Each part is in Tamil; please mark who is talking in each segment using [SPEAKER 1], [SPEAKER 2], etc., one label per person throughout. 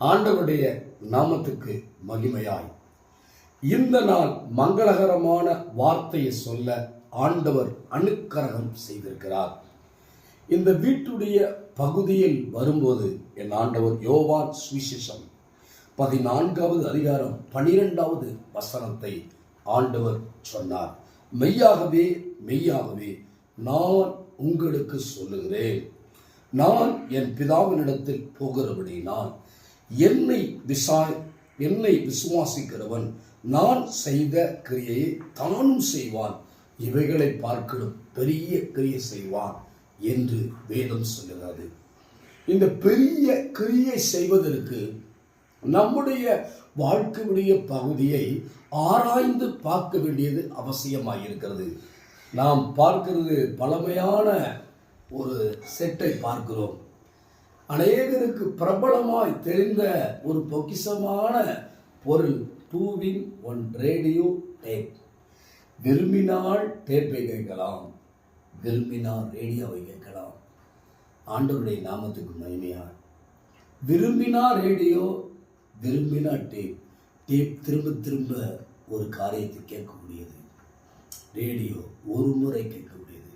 [SPEAKER 1] ஆண்டவருடைய நாமத்துக்கு மகிமையாய் இந்த நாள் மங்களகரமான வார்த்தையை சொல்ல ஆண்டவர் அனுக்கிரகம் செய்திருக்கிறார். இந்த வீட்டுடைய பகுதியில் வரும்போது என் ஆண்டவர் யோவான் சுவிசேஷம் 14வது அதிகாரம் 12வது வசனத்தை ஆண்டவர் சொன்னார். மெய்யாகவே மெய்யாகவே நான் உங்களுக்கு சொல்லுகிறேன், நான் என் பிதாவினிடத்தில் போகிறபடினால் என்னை விசுவாசிக்கிறவன் நான் செய்த கிரியையை தானும் செய்வான், இவைகளை பார்க்கலும் பெரிய கிரியை செய்வான் என்று வேதம் சொல்லுகிறது. இந்த பெரிய கிரியை செய்வதற்கு நம்முடைய வாழ்க்கையுடைய பகுதியை ஆராய்ந்து பார்க்க வேண்டியது அவசியமாயிருக்கிறது. நாம் பார்க்கிறது பழமையான ஒரு செட்டை பார்க்கிறோம். அநேகருக்கு பிரபலமாய் தெரிந்த ஒரு பொக்கிஷமான பொருள் 2-in-1 ரேடியோ டேப். விரும்பினால் டேப்பை கேட்கலாம், விரும்பினால் ரேடியோவை கேட்கலாம். ஆண்டவருடைய நாமத்துக்கு மகிமையார். விரும்பினா ரேடியோ, விரும்பினா டேப். டேப் திரும்ப திரும்ப ஒரு காரியத்தை கேட்கக்கூடியது, ரேடியோ ஒரு முறை கேட்கக்கூடியது.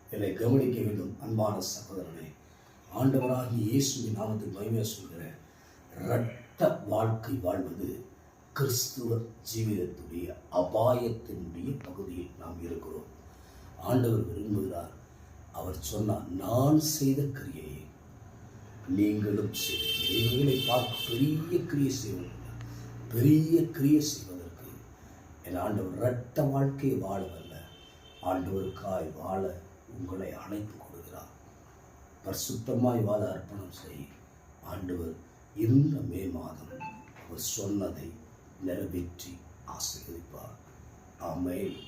[SPEAKER 1] என்னை கவனிக்க வேண்டும் அன்பான சகோதரனே. ஆண்டவராகி இயேசுவின் நாமத்துக்கு மகிமையாக சொல்கிற இரட்ட வாழ்க்கை வாழ்வது கிறிஸ்துவ ஜீவிதத்துடைய அபாயத்தினுடைய பகுதியில் நாம் இருக்கிறோம். ஆண்டவர் விரும்புகிறார். அவர் சொன்னார், நான் செய்த கிரியையை நீங்களும் செய்வீர்கள். இவர்களை பார்க்க பெரிய கிரியை செய்வதற்கு, பெரிய கிரியை செய்வதற்கு என் ஆண்டவர் இரட்ட வாழ்க்கையை வாழவல்ல, ஆண்டவருக்காய் வாழ உங்களை அழைப்பு கொடுக்கிறார். பரிசுத்தமாய் வாழ அர்ப்பணம் செய். ஆண்டவர் இந்த மே மாதம் அவர் சொன்னதை நிறைவேற்றி ஆசீர்வதிப்பார். ஆமென்.